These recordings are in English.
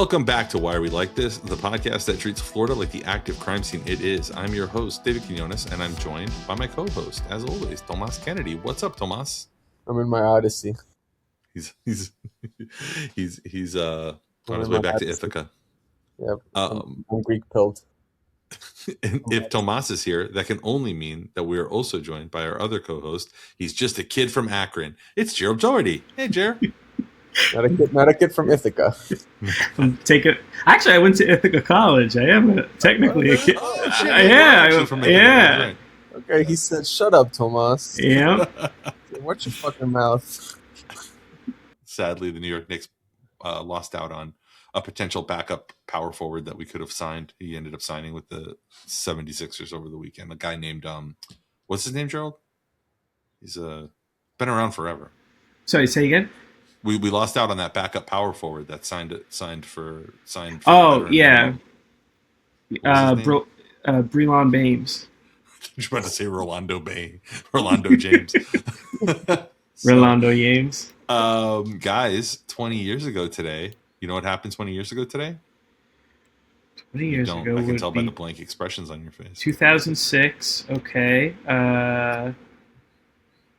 Welcome back to Why Are We Like This, the podcast that treats Florida like the active crime scene it is. I'm your host, David Quinones, and I'm joined by my co-host, as always, Tomas Kennedy. What's up, Tomas? I'm in my Odyssey. He's on his way back to Ithaca. Yep, I'm Greek pilled. And if Tomas is here, that can only mean that we are also joined by our other co-host. He's just a kid from Akron. It's Gerald Doherty. Hey, Gerald. Not a kid from Ithaca. Actually, I went to Ithaca College. I am technically a kid. Yeah. Okay, he said, "Shut up, Tomas." Yeah. Watch your fucking mouth. Sadly, the New York Knicks lost out on a potential backup power forward that we could have signed. He ended up signing with the 76ers over the weekend. A guy named what's his name, Gerald? He's been around forever. Sorry, say again. We lost out on that backup power forward that signed for. Oh yeah, Breland Baines. I was about to say Rolando James. Rolando James. Guys, 20 years ago today. You know what happened 20 years ago today? 20 years ago. I can tell by the blank expressions on your face. 2006. Okay.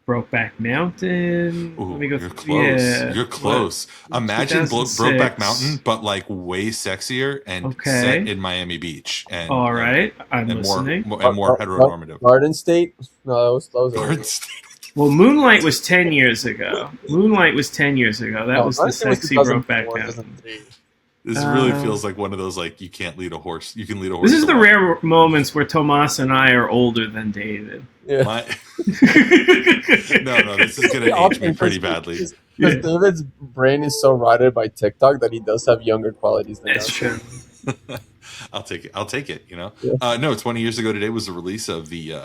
Brokeback Mountain. Ooh, you're close. Yeah. You're close. Imagine Brokeback Mountain, but like way sexier and set in Miami Beach. And all right, I'm listening. More heteronormative. Garden State? No, that was Garden State. Well, Moonlight was 10 years ago. That was the sexy Brokeback Mountain. This really feels like one of those, like, you can't lead a horse. You can lead a horse. This is the rare moments where Tomas and I are older than David. Yeah. No, this is going to age me pretty badly. Because David's brain is so rotted by TikTok that he does have younger qualities than us. That's true. I'll take it, you know? Yeah. No, 20 years ago today was the release of the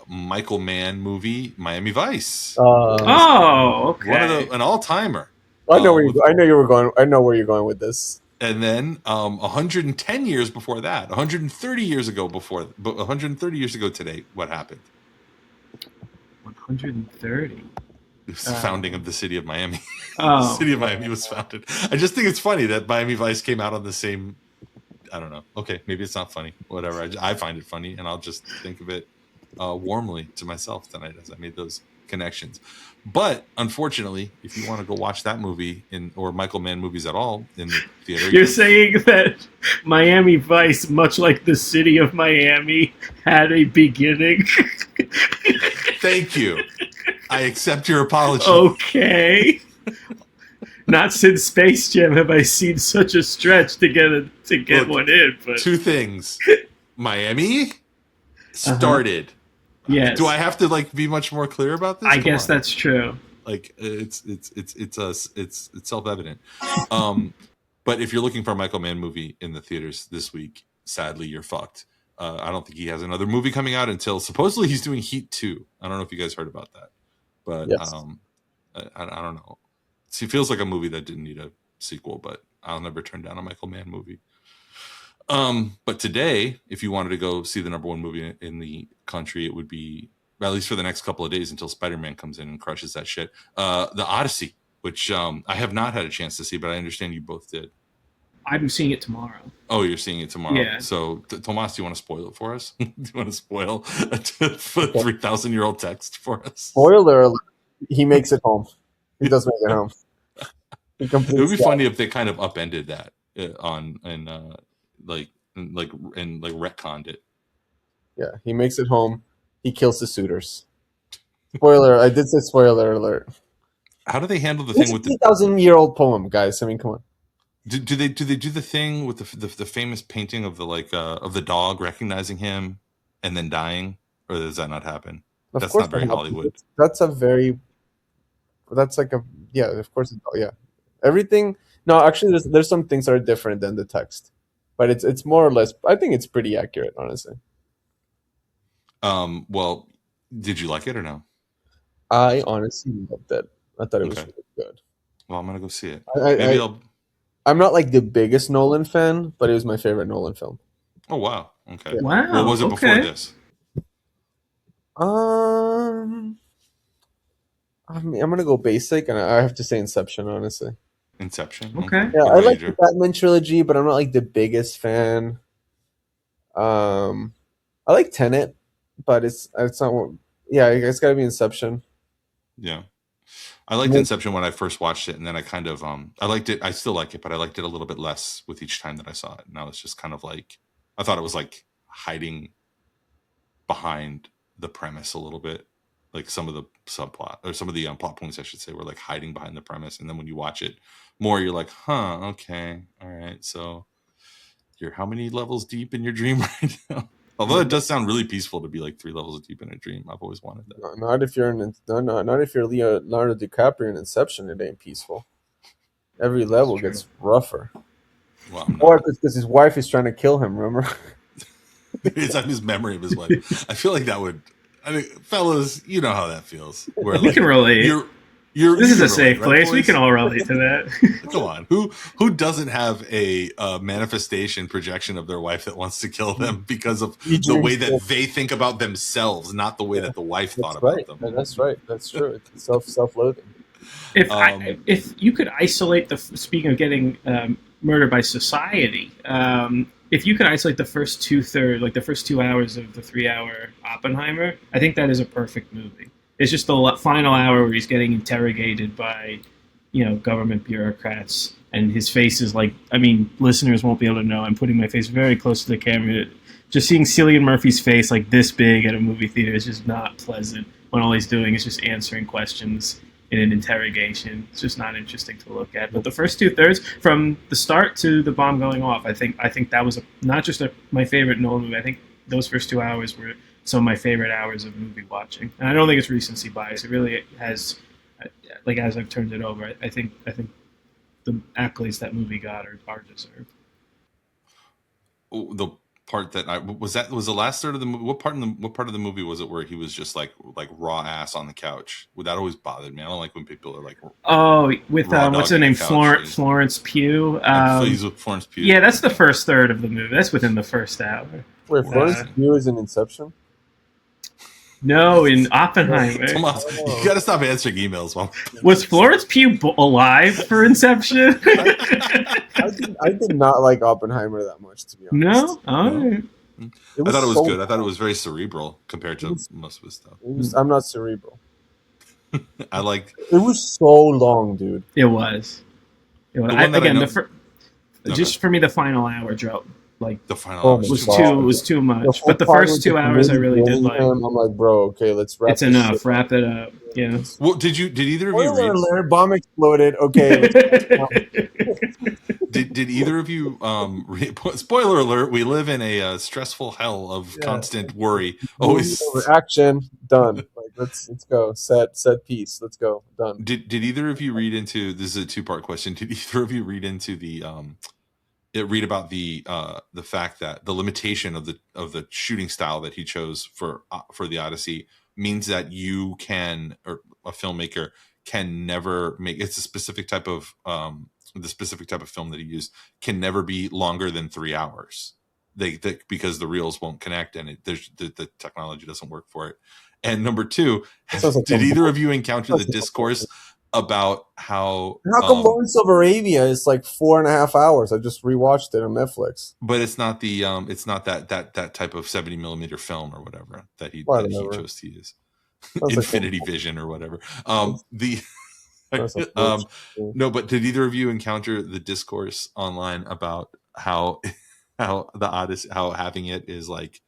Michael Mann movie, Miami Vice. Okay. An all-timer. I know where you're going with this. And then 110 years before that, 130 years ago today, what happened? 130. It was the founding of the city of Miami. Oh. The city of Miami was founded. I just think it's funny that Miami Vice came out on the same. I don't know. Okay, maybe it's not funny. Whatever. I find it funny, and I'll just think of it warmly to myself tonight as I made those connections. But unfortunately, if you want to go watch that movie or Michael Mann movies at all in the theater, you're saying that Miami Vice, much like the city of Miami, had a beginning. Thank you. I accept your apology. Okay. Not since Space Jam have I seen such a stretch to get one in. But two things: Miami started. Yes. Do I have to be much more clear about this? I guess that's true. It's self-evident. But if you're looking for a Michael Mann movie in the theaters this week, sadly you're fucked. I don't think he has another movie coming out until supposedly he's doing Heat 2. I don't know if you guys heard about that, but yes. I don't know. It feels like a movie that didn't need a sequel, but I'll never turn down a Michael Mann movie. But today, if you wanted to go see the number one movie in the country, it would be, at least for the next couple of days until Spider-Man comes in and crushes that shit, the Odyssey, which I have not had a chance to see, but I understand you both did. I'm seeing it tomorrow. Oh, you're seeing it tomorrow? Yeah. So, Tomas, do you want to spoil it for us? Do you want to spoil a 3,000-year-old text for us? Spoiler alert, he makes it home. He does make it home. It would be funny if they kind of upended that retconned it. Yeah, he makes it home. He kills the suitors. Spoiler! I did say spoiler alert. How do they handle the thing with the 3,000-year-old poem, guys? I mean, come on. Do they do the thing with the famous painting of the dog recognizing him and then dying, or does that not happen? That's not very Hollywood. Of course. Yeah, everything. No, actually, there's some things that are different than the text, but it's more or less. I think it's pretty accurate, honestly. Well, did you like it or no? I honestly loved it. I thought it was really good. Well, I'm gonna go see it. I'm not like the biggest Nolan fan, but it was my favorite Nolan film. Oh wow! Okay. Yeah. Wow. What was it before this? I mean, I'm gonna go basic, and I have to say Inception, honestly. Inception. Okay. Yeah, Good I like wager. the Batman trilogy, but I'm not like the biggest fan. I like Tenet, but it's not. Yeah, it's got to be Inception. Yeah. I liked Inception when I first watched it, and then I kind of I liked it. I still like it, but I liked it a little bit less with each time that I saw it. Now it's just kind of like I thought it was like hiding behind the premise a little bit, like some of the subplot or some of the plot points, I should say, were like hiding behind the premise. And then when you watch it more, you're like, huh, okay, all right. So you're how many levels deep in your dream right now? Although it does sound really peaceful to be like 3 levels deep in a dream. I've always wanted that. Not if you're not if you're Leonardo DiCaprio in Inception. It ain't peaceful. Every level gets rougher. Well, Or because his wife is trying to kill him. Remember? it's on his memory of his wife. I feel like that would. I mean, fellas, you know how that feels. Where We like, can relate. This is a safe place. Right, we can all relate to that. Come on, who doesn't have a manifestation projection of their wife that wants to kill them because of the way that they think about themselves, not the way that the wife thought about them? That's right. That's true. It's self-loathing. If you could isolate speaking of getting murdered by society, if you could isolate the first 2/3, like the first 2 hours of the 3-hour Oppenheimer, I think that is a perfect movie. It's just the final hour where he's getting interrogated by, government bureaucrats, and his face is like, I mean, listeners won't be able to know. I'm putting my face very close to the camera. Just seeing Cillian Murphy's face like this big at a movie theater is just not pleasant when all he's doing is just answering questions in an interrogation. It's just not interesting to look at. But the first 2/3, from the start to the bomb going off, I think that was not just my favorite Nolan movie. I think those first 2 hours were some of my favorite hours of movie watching. And I don't think it's recency bias. It really has, like, as I've turned it over, I think the accolades that movie got are deserved. The part that was the last third of the movie. What part of the movie was it where he was just like raw ass on the couch? That always bothered me. I don't like when people are like, with what's her name, Florence Pugh. He's with Florence Pugh. Yeah, that's the first third of the movie. That's within the first hour. Wait, Florence Pugh is in Inception? No, in Oppenheimer. Tomas, you gotta stop answering emails. Was Florence Pugh alive for Inception? I did not like Oppenheimer that much, to be honest. No? Oh. No. I thought it was good. I thought it was very cerebral compared to most of his stuff. I'm not cerebral. It was so long, dude. It was. Just for me, the final hour drove. Like the final hour was too much. But the first 2 hours I really did like. I'm like, bro, okay, let's wrap. It's enough. Wrap it up. Yeah. Well, did either of you read? Alert, bomb exploded. Okay. Did either of you spoiler alert? We live in a stressful hell of constant worry. Always action done. Like let's go. Set piece. Let's go. Done. Did either of you read into? This is a 2-part question. Did either of you read into the read about the fact that the limitation of the shooting style that he chose for the Odyssey means that you can, or a filmmaker can never make, it's a specific type of the specific type of film that he used can never be longer than 3 hours. Because the reels won't connect and the technology doesn't work for it. And number 2, did either of you encounter the discourse about how come Lawrence of Arabia is like 4.5 hours? I just rewatched it on Netflix. But it's not the it's not that type of 70mm film or whatever that he chose to use. Infinity Vision or whatever. No, but did either of you encounter the discourse online about how the Odyssey, how having it is like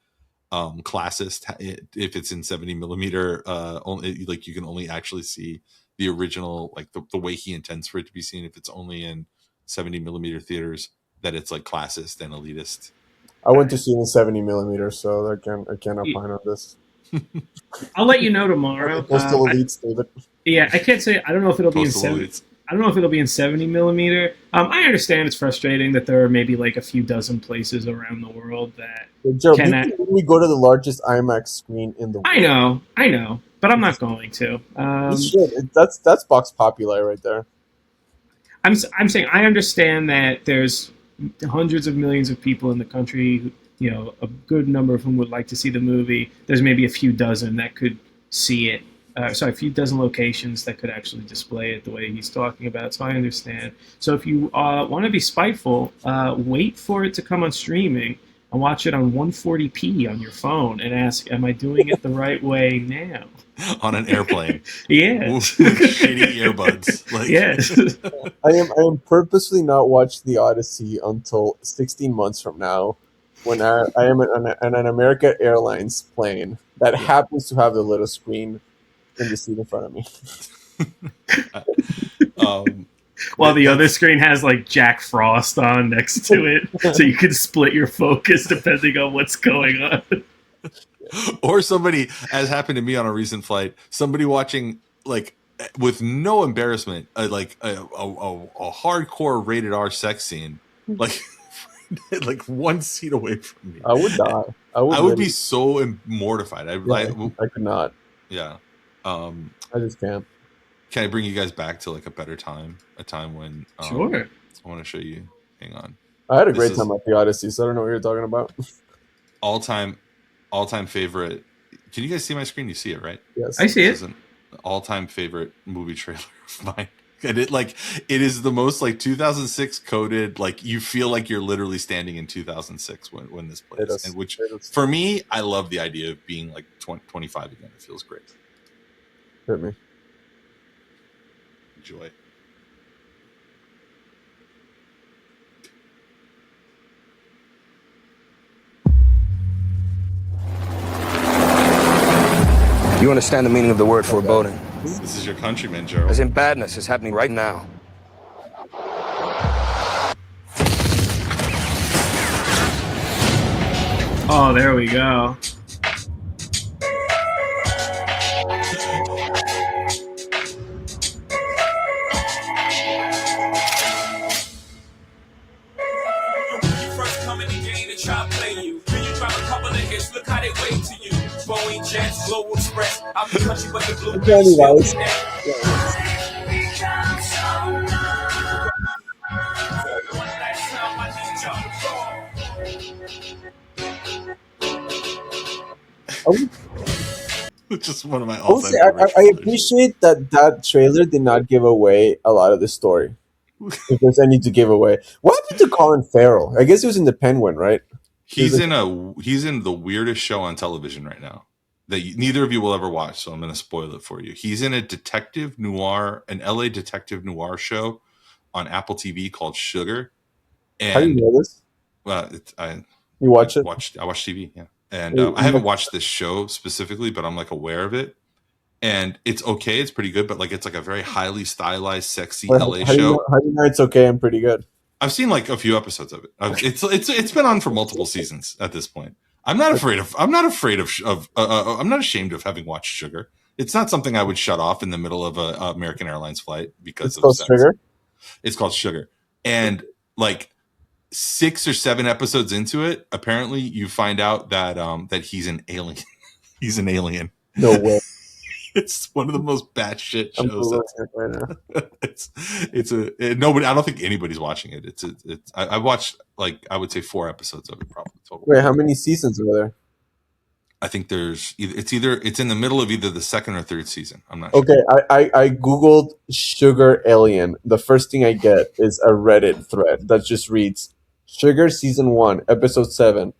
classist if it's in 70mm only, like you can only actually see the original, like the way he intends for it to be seen. If it's only in 70mm theaters, that it's like classist and elitist. I went to see it in 70mm, so I can't opine on this. I'll let you know tomorrow. Postal elites, David. Yeah, I can't say. I don't know if it'll be in 70. I don't know if it'll be in 70mm. I understand it's frustrating that there are maybe like a few dozen places around the world that Gerald, we go to the largest IMAX screen in the world. I know, but I'm not going to. You should. That's Vox Populi right there. I'm saying I understand that there's hundreds of millions of people in the country, a good number of whom would like to see the movie. There's maybe a few dozen that could see it a few dozen locations that could actually display it the way he's talking about. So I understand. So if you want to be spiteful, wait for it to come on streaming and watch it on 140p on your phone and ask, am I doing it the right way now? On an airplane. Yeah. With shitty earbuds. Like, yes. I am purposely not watching the Odyssey until 16 months from now, when I am on an American Airlines plane that happens to have the little screen in the seat in front of me. While the other screen has like Jack Frost on next to it, so you can split your focus depending on what's going on. Or somebody, as happened to me on a recent flight, somebody watching like with no embarrassment, like a hardcore rated R sex scene, like like one seat away from me. I would die. I would be so mortified. I could not. Yeah. I just can't. Can I bring you guys back to like a better time? A time when sure. I want to show you. Hang on. I had a great time at the Odyssey, so I don't know what you're talking about. All-time favorite. Can you guys see my screen? You see it, right? Yes. I see it. This is an all-time favorite movie trailer of mine. And it is the most like 2006 coded, like you feel like you're literally standing in 2006 when this plays. And which for me, I love the idea of being like 25 again. It feels great. Hit me. Enjoy. You understand the meaning of the word foreboding? This is your countryman, Gerald. As in badness is happening right now. Oh, there we go. Global Express. I'm the country, but the blue. It's just one of my I appreciate that trailer did not give away a lot of the story. If there's any to give away. What happened to Colin Farrell? I guess he was in The Penguin, right? He's in the weirdest show on television right now that neither of you will ever watch, so I'm going to spoil it for you. He's in a detective noir, an LA detective noir show on Apple TV called Sugar. And, how do you know this? You watch it? I watch TV, yeah. And I haven't watched this show specifically, but I'm like aware of it. And it's okay. It's pretty good, but like it's like a very highly stylized, sexy LA show. How do you know it's okay and pretty good? I've seen like a few episodes of it. It's been on for multiple seasons at this point. I'm not ashamed of having watched Sugar. It's not something I would shut off in the middle of a American Airlines flight because of sex. Sugar? It's called Sugar. And like 6 or 7 episodes into it, apparently you find out that he's an alien. He's an alien. No way. It's one of the most batshit shows. Right now. Nobody. I don't think anybody's watching it. I watched like I would say 4 episodes of it probably. Wait, how many seasons are there? I think it's in the middle of either the 2nd or 3rd season. I'm not sure. Okay, I googled Sugar Alien. The first thing I get is a Reddit thread that just reads Sugar season 1, episode 7.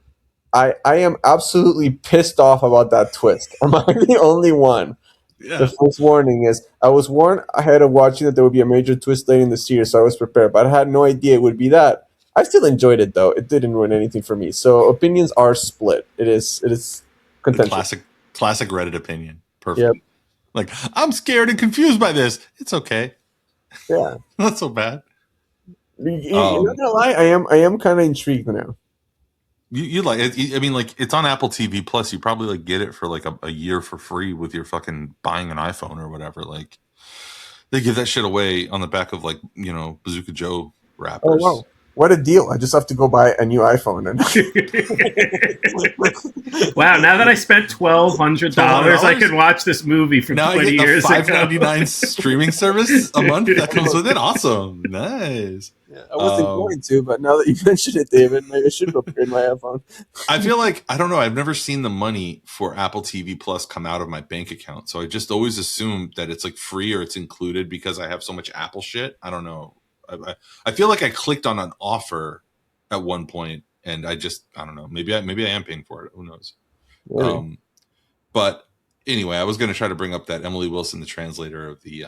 I am absolutely pissed off about that twist. Am I the only one? Yeah. The first warning is I was warned ahead of watching that there would be a major twist later in the series, so I was prepared, but I had no idea it would be that. I still enjoyed it though. It didn't ruin anything for me. So opinions are split. It is contentious. Classic Reddit opinion. Perfect. Yep. Like, I'm scared and confused by this. It's okay. Yeah. Not so bad. You're not gonna lie, I am kind of intrigued now. You like it? I mean, like it's on Apple TV Plus. You probably like get it for like a year for free with your fucking buying an iPhone or whatever. Like they give that shit away on the back of like Bazooka Joe wrappers. Oh wow! What a deal! I just have to go buy a new iPhone. And Wow! Now that I spent $1,200, I can watch this movie from now 20 I get years the $5.99 ago. streaming service a month that comes with it. Awesome, nice. yeah, I wasn't going to, but now that you mentioned it, David, maybe I should upgrade my iPhone. I feel like I don't know. I've never seen the money for Apple TV Plus come out of my bank account, so I just always assumed that it's like free or it's included because I have so much Apple shit. I don't know. I feel like I clicked on an offer at one point, and I don't know. Maybe I am paying for it. Who knows? Really? But anyway, I was going to try to bring up that Emily Wilson, the translator of the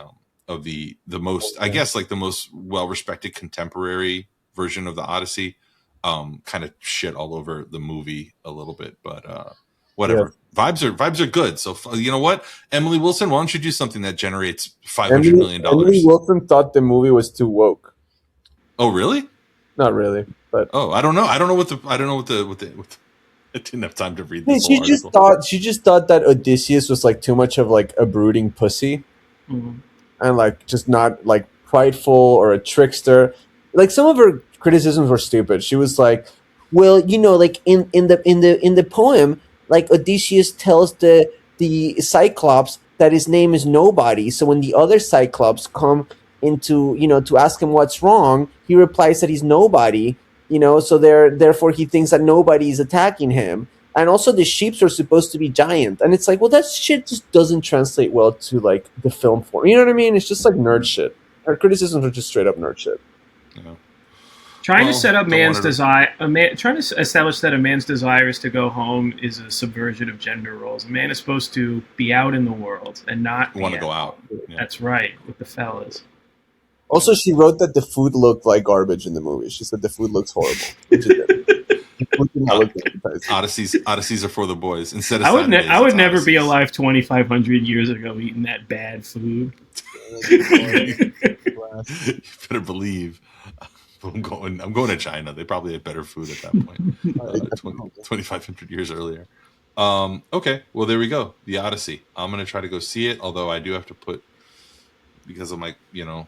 most, I guess, like the most well respected contemporary version of the Odyssey, kind of shit all over the movie a little bit, but whatever. Yeah. Vibes are good. So you know what, Emily Wilson, why don't you do something that generates $500 million? Emily Wilson thought the movie was too woke. Oh, really? Not really, but I don't know. I didn't have time to read this. She just thought that Odysseus was like too much of like a brooding pussy, and like just not like prideful or a trickster. Like some of her criticisms were stupid. She was like, well, you know, like in the poem, like Odysseus tells the Cyclops that his name is nobody. So when the other Cyclops come into, you know, to ask him what's wrong, he replies that he's nobody, you know, so therefore he thinks that nobody is attacking him. And also the sheeps are supposed to be giant. And it's like, well, that shit just doesn't translate well to like the film form. You know what I mean? It's just like nerd shit. Our criticisms are just straight up nerd shit. Yeah. Trying to set up man's desire, trying to establish that a man's desire is to go home is a subversion of gender roles. A man is supposed to be out in the world and not want to go out. Yeah. That's right, with the fellas. Also, she wrote that the food looked like garbage in the movie. She said the food looks horrible. Which Odysseys are for the boys. Instead of I would never be alive 2,500 years ago eating that bad food. You better believe. I'm going to China. They probably had better food at that point. 2,500 years earlier. Okay, well there we go. The Odyssey. I'm gonna try to go see it. Although I do have to put, because of my, go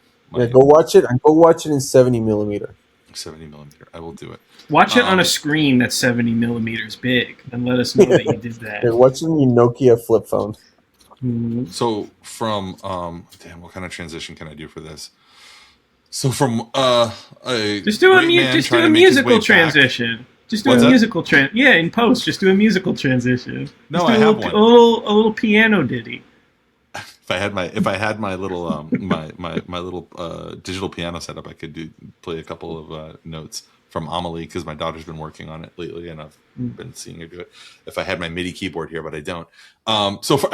watch it and go watch it in 70 millimeter. 70 millimeter. I will do it. Watch it on a screen that's 70 millimeters big, and let us know that you did that. Watch it on your Nokia flip phone. Mm-hmm. So from what kind of transition can I do for this? So from just do a musical transition. Just do a musical in post. Just do a musical transition. No, I have one. A little piano ditty. If I had my little my little digital piano setup, I could play a couple of notes from Amelie, because my daughter's been working on it lately, and I've been seeing her do it. If I had my MIDI keyboard here, but I don't.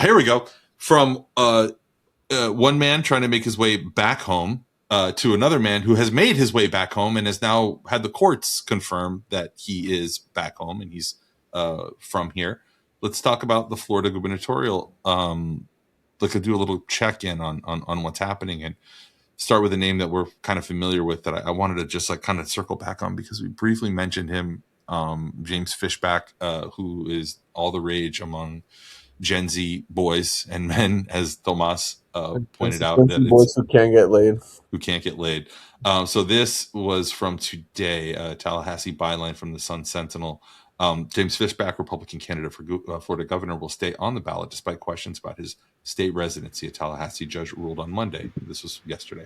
Here we go. From one man trying to make his way back home to another man who has made his way back home and has now had the courts confirm that he is back home and he's from here. Let's talk about the Florida gubernatorial. Like, do a little check-in on what's happening, and start with a name that we're kind of familiar with that I wanted to just like kind of circle back on, because we briefly mentioned him, James Fishback, who is all the rage among Gen Z boys and men, as Tomas pointed out. That boys who can't get laid. Who can't get laid. So this was from today, Tallahassee byline from the Sun Sentinel. James Fishback, Republican candidate for Florida governor, will stay on the ballot despite questions about his state residency. A Tallahassee judge ruled on Monday. This was yesterday.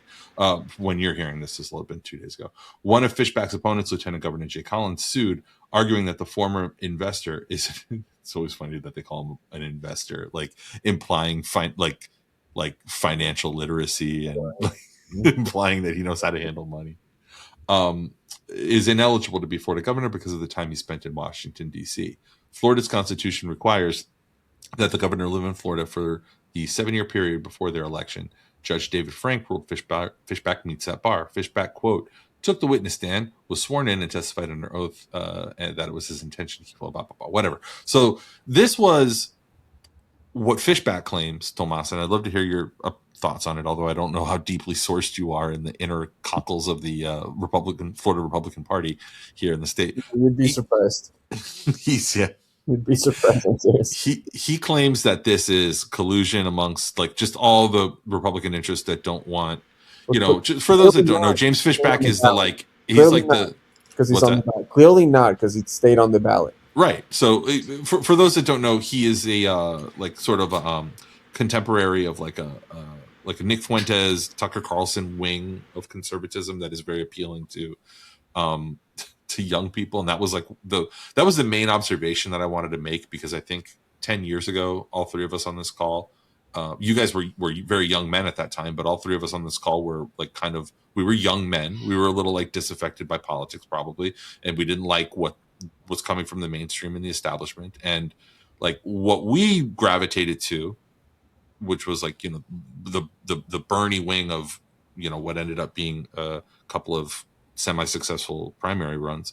When you're hearing this, this will have been 2 days ago. One of Fishback's opponents, Lieutenant Governor Jay Collins, sued, arguing that the former investor is. It's always funny that they call him an investor, like implying financial literacy and implying that he knows how to handle money. Is ineligible to be Florida governor because of the time he spent in Washington, D.C. Florida's constitution requires that the governor live in Florida for the 7-year period before their election. Judge David Frank ruled Fishback meets that bar. Fishback, quote, took the witness stand, was sworn in, and testified under oath and that it was his intention to keep whatever. So this was what Fishback claims, Tomas, and I'd love to hear your thoughts on it, although I don't know how deeply sourced you are in the inner cockles of the Florida Republican Party here in the state. You'd be surprised. You'd be surprised. He claims that this is collusion amongst like just all the Republican interests that don't want, for those that don't know, James Fishback is he's like the because he's What's on that? the ballot. Clearly not, because he stayed on the ballot. Right. So for those that don't know, he is a like sort of a contemporary of like a Nick Fuentes, Tucker Carlson wing of conservatism that is very appealing um, to young people, and that was like that was the main observation that I wanted to make, because I think 10 years ago, all three of us on this call, you guys were very young men at that time, but all three of us on this call were like we were young men. We were a little like disaffected by politics probably, and we didn't like what was coming from the mainstream and the establishment, and like what we gravitated to, which was like, the Bernie wing of, what ended up being a couple of semi-successful primary runs,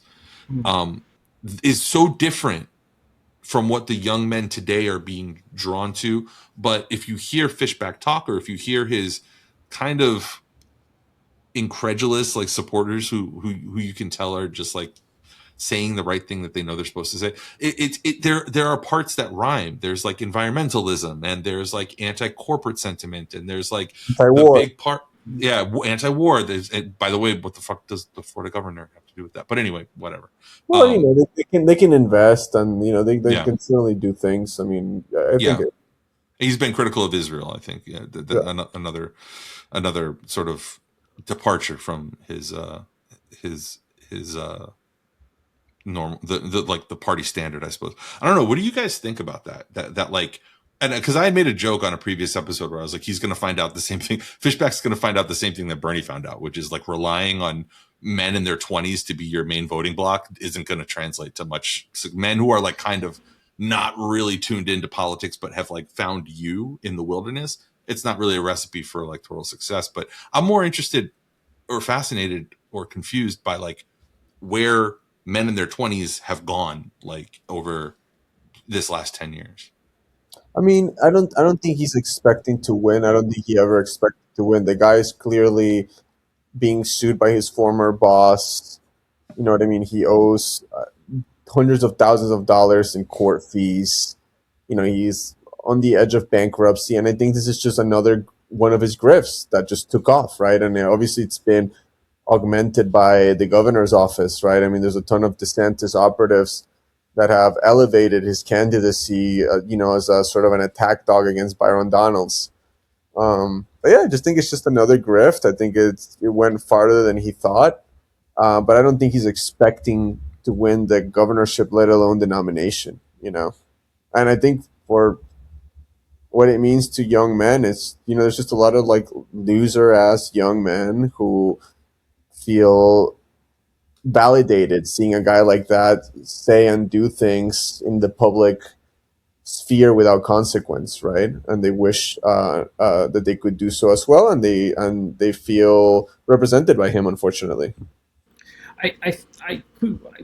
is so different from what the young men today are being drawn to. But if you hear Fishback talk, or if you hear his kind of incredulous like supporters who you can tell are just like saying the right thing that they know they're supposed to say, there are parts that rhyme. There's like environmentalism, and there's like anti-corporate sentiment, and there's like the Anti-war. big part, anti-war. And by the way, what the fuck does the Florida governor have to do with that? But anyway, whatever. Well, they can invest, and they Yeah. can certainly do things. I mean, I think He's been critical of Israel, I think. Yeah, another sort of departure from his normal, the like the party standard, I suppose. I don't know. What do you guys think about that like, and because I had made a joke on a previous episode where I was like, he's going to find out the same thing. Fishback's going to find out the same thing that Bernie found out, which is like relying on men in their 20s to be your main voting block isn't going to translate to much. So men who are like kind of not really tuned into politics, but have like found you in the wilderness, it's not really a recipe for electoral success. But I'm more interested or fascinated or confused by like where men in their 20s have gone like over this last 10 years. I mean, I don't think he's expecting to win. I don't think he ever expected to win. The guy is clearly being sued by his former boss. You know what I mean? He owes hundreds of thousands of dollars in court fees. He's on the edge of bankruptcy, and I think this is just another one of his grifts that just took off, right? And obviously it's been augmented by the governor's office, right? I mean, there's a ton of DeSantis operatives that have elevated his candidacy, as a sort of an attack dog against Byron Donalds. But yeah, I just think it's just another grift. I think it went farther than he thought, but I don't think he's expecting to win the governorship, let alone the nomination. And I think for what it means to young men, it's there's just a lot of like loser ass young men who feel validated seeing a guy like that say and do things in the public sphere without consequence, right? And they wish that they could do so as well, and they feel represented by him, unfortunately. I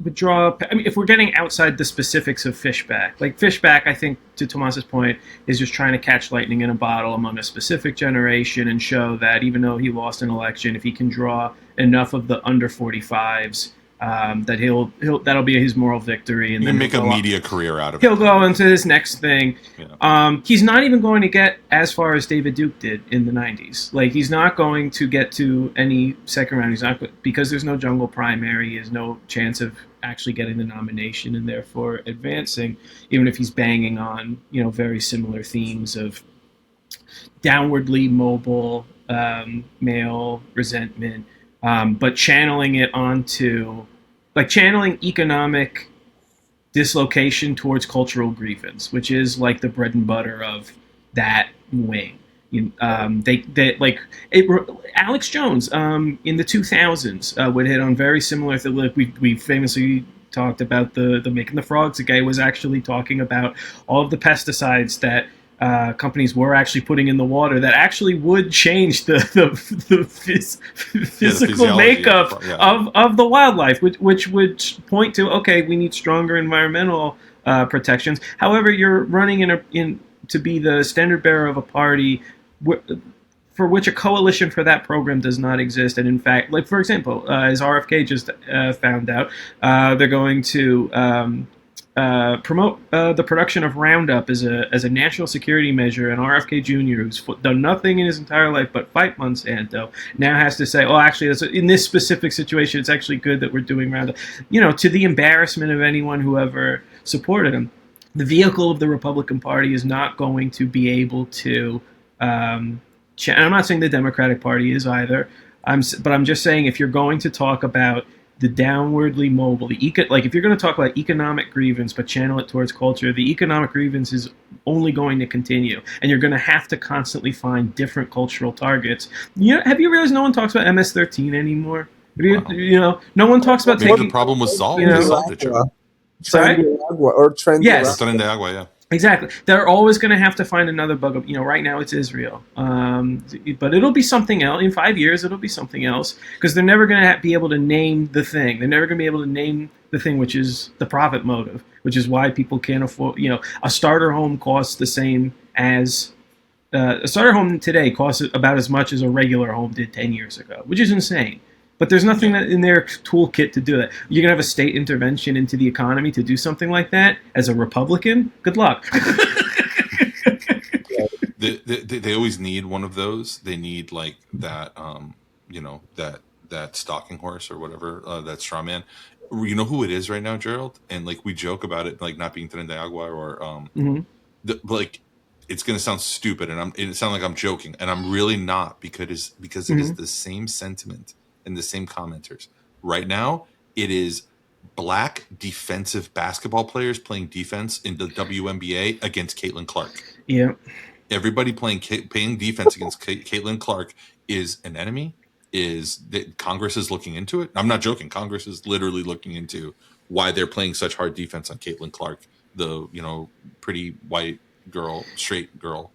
would draw. I mean, if we're getting outside the specifics of Fishback, like Fishback, I think to Tomas's point, is just trying to catch lightning in a bottle among a specific generation and show that even though he lost an election, if he can draw enough of the under 45s, that that'll be his moral victory, and then make a media career out of it. He'll it. go into his next thing. Yeah. He's not even going to get as far as David Duke did in the 90s. Like, he's not going to get to any second round. He's not, because there's no jungle primary. He has no chance of actually getting the nomination and therefore advancing, even if he's banging on very similar themes of downwardly mobile male resentment. But channeling it onto, like, channeling economic dislocation towards cultural grievance, which is like the bread and butter of that wing. Alex Jones in the 2000s would hit on very similar things. Like we famously talked about the Making the Frogs. The guy was actually talking about all of the pesticides that companies were actually putting in the water that actually would change the physical makeup of the wildlife, which would point to, okay, we need stronger environmental protections. However, you're running in to be the standard bearer of a party for which a coalition for that program does not exist. And in fact, like, for example, as RFK just found out, they're going to promote the production of Roundup as a national security measure, and RFK Jr., who's done nothing in his entire life but fight Monsanto, now has to say, "Oh, actually, in this specific situation, it's actually good that we're doing Roundup." To the embarrassment of anyone who ever supported him. The vehicle of the Republican Party is not going to be able to. And I'm not saying the Democratic Party is either. But I'm just saying, if you're going to talk about the downwardly mobile, like if you're going to talk about economic grievance but channel it towards culture, the economic grievance is only going to continue, and you're going to have to constantly find different cultural targets. Have you realized no one talks about MS-13 anymore? Wow. No one talks about maybe the problem was solved. They solved it. Sorry? Yes. Tren de Agua, yeah. Exactly. They're always going to have to find another bug. Right now it's Israel. But it'll be something else. In 5 years, it'll be something else. Because they're never going to be able to name the thing. They're never going to be able to name the thing, which is the profit motive, which is why people can't afford, a starter home costs the same as, a starter home today costs about as much as a regular home did 10 years ago, which is insane. But there's nothing in their toolkit to do that. You're going to have a state intervention into the economy to do something like that as a Republican? Good luck. They always need one of those. They need like that, that stalking horse or whatever, that straw man. You know who it is right now, Gerald? And like we joke about it, like not being Tren de Agua or like it's going to sound stupid, and it sounds like I'm joking, and I'm really not, because it is the same sentiment and the same commenters. Right now, it is black defensive basketball players playing defense in the WNBA against Caitlin Clark. Yeah. Everybody playing defense against Caitlin Clark is an enemy. Congress is looking into it. I'm not joking. Congress is literally looking into why they're playing such hard defense on Caitlin Clark, the pretty white girl, straight girl.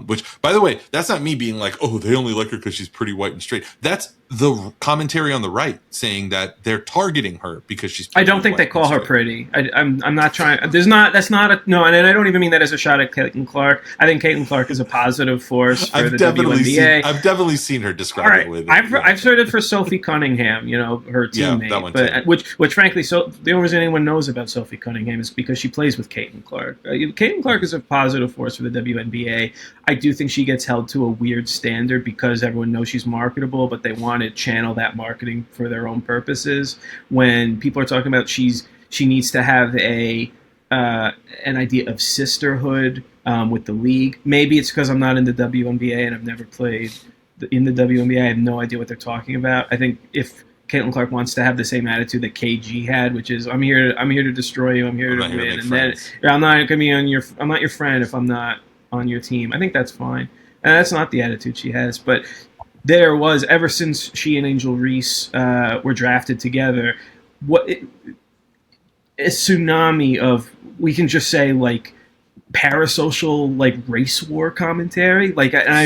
Which, by the way, that's not me being like, oh, they only like her because she's pretty white and straight. That's the commentary on the right saying that they're targeting her because she's pretty. I don't think they call her pretty. I'm not trying. That's not a no, and I don't even mean that as a shot at Caitlin Clark. I think Caitlin Clark is a positive force for the WNBA. I've definitely seen her described that way. I've heard it for Sophie Cunningham, her teammate, that one too. which frankly, so the only reason anyone knows about Sophie Cunningham is because she plays with Caitlin Clark. Caitlin Clark is a positive force for the WNBA. I do think she gets held to a weird standard because everyone knows she's marketable, but they want to channel that marketing for their own purposes. When people are talking about she needs to have an idea of sisterhood with the league. Maybe it's because I'm not in the WNBA and I've never played in the WNBA. I have no idea what they're talking about. I think if Caitlin Clark wants to have the same attitude that KG had, which is I'm here to destroy you, I'm here to win, and then I'm not going to be I'm not your friend if I'm not on your team. I think that's fine. And that's not the attitude she has. But there was, ever since she and Angel Reese were drafted together, a tsunami of, we can just say, like, parasocial, like, race war commentary. Like, and I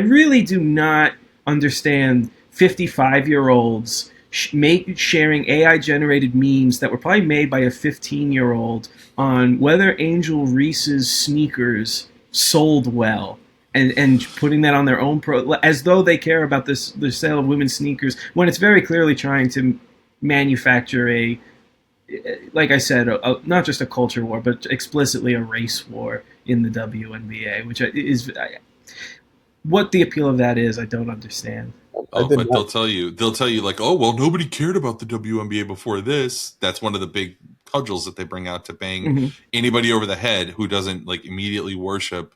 really do not understand 55-year-olds sharing AI-generated memes that were probably made by a 15-year-old on whether Angel Reese's sneakers sold well, and putting that on their own as though they care about the sale of women's sneakers, when it's very clearly trying to manufacture like I said, not just a culture war, but explicitly a race war in the WNBA, which is what the appeal of that is. I don't understand. Oh, but they'll tell you like, oh, well, nobody cared about the WNBA before this. That's one of the big cudgels that they bring out to bang anybody over the head who doesn't like immediately worship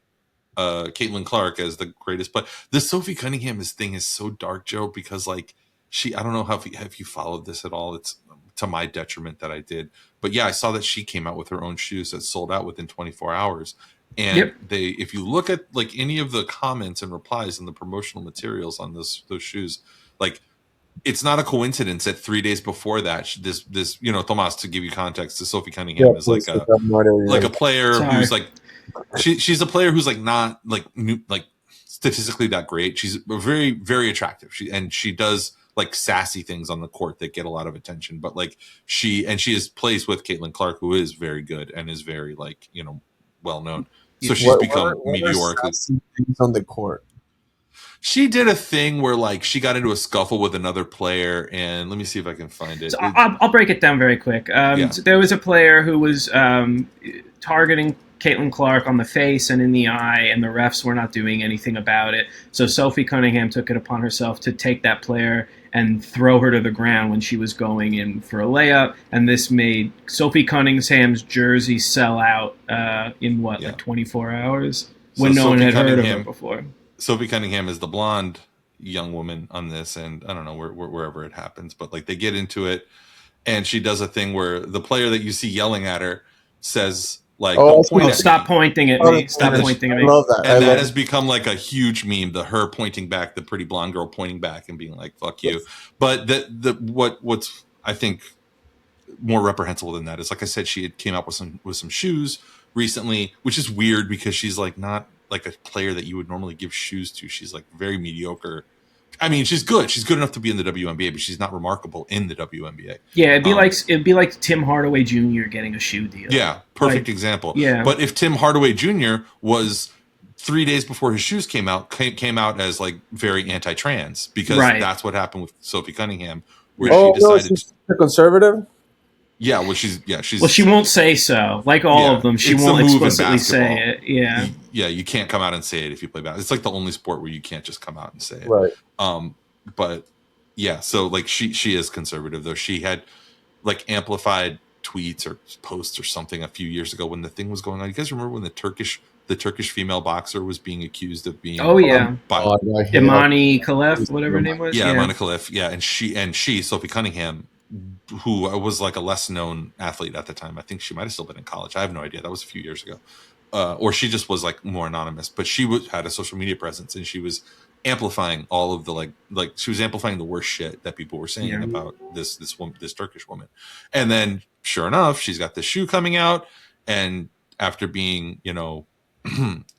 Caitlin Clark as the greatest. But the Sophie Cunningham thing is so dark, Joe, because like I don't know if you followed this at all. It's to my detriment that I did. But yeah, I saw that she came out with her own shoes that sold out within 24 hours. And if you look at like any of the comments and replies in the promotional materials on those shoes, like it's not a coincidence that 3 days before that, this Tomas, to give you context, the Sophie Cunningham is like a player who's like she's a player who's like not like statistically that great. She's very, very attractive. She does like sassy things on the court that get a lot of attention. But like she plays with Caitlin Clark, who is very good and is very like well known. So she's become meteoric things on the court. She did a thing where like she got into a scuffle with another player, and let me see if I can find it. So I'll break it down very quick. So there was a player who was targeting Caitlin Clark on the face and in the eye, and the refs were not doing anything about it. So Sophie Cunningham took it upon herself to take that player and throw her to the ground when she was going in for a layup, and this made Sophie Cunningham's jersey sell out in like 24 hours when no one had heard of her before. Sophie Cunningham is the blonde young woman on this, and I don't know wherever it happens, but like they get into it, and she does a thing where the player that you see yelling at her says like, stop pointing at me. Stop pointing at me. I love that. And that has become like a huge meme, her pointing back, the pretty blonde girl pointing back and being like, fuck you. But what's I think more reprehensible than that is, like I said, she had came out with some shoes recently, which is weird because she's like not like a player that you would normally give shoes to. She's like very mediocre. I mean, she's good. She's good enough to be in the WNBA, but she's not remarkable in the WNBA. Yeah, it'd be like Tim Hardaway Jr. getting a shoe deal. Yeah, perfect example. Yeah. But if Tim Hardaway Jr. was 3 days before his shoes came out as like very anti-trans, because that's what happened with Sophie Cunningham, where she decided she's a conservative. Yeah, well, she's. Well, she won't say so. Like all of them, she won't explicitly say it. Yeah. You can't come out and say it if you play basketball. It's like the only sport where you can't just come out and say it. Right. But yeah, so like she is conservative, though. She had like amplified tweets or posts or something a few years ago when the thing was going on. You guys remember when the Turkish female boxer was being accused of being Imani Khalif, whatever her name was. Yeah, Imani Khalif. Yeah, and she Sophie Cunningham, who was like a less known athlete at the time. I think she might have still been in college. I have no idea. That was a few years ago. Or she just was like more anonymous, but she had a social media presence, and she was amplifying all of the like she was amplifying the worst shit that people were saying about this Turkish woman. And then sure enough, she's got the shoe coming out, and after being,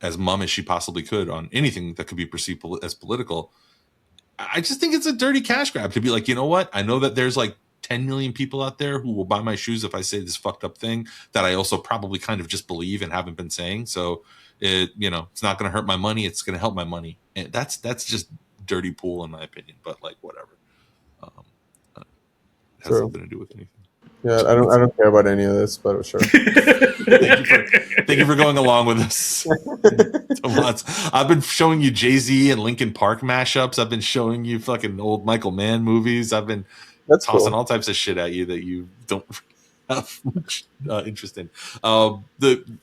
as mum as she possibly could on anything that could be perceived as political, I just think it's a dirty cash grab to be like, you know what? I know that there's like 10 million people out there who will buy my shoes if I say this fucked up thing that I also probably kind of just believe and haven't been saying. So it's not going to hurt my money. It's going to help my money. And that's just dirty pool in my opinion, but like whatever. It has nothing to do with anything. Yeah, I don't care about any of this, but sure. Thank you for going along with us, Tomas. I've been showing you Jay-Z and Linkin Park mashups. I've been showing you fucking old Michael Mann movies. I've been tossing all types of shit at you that you don't have much interest in.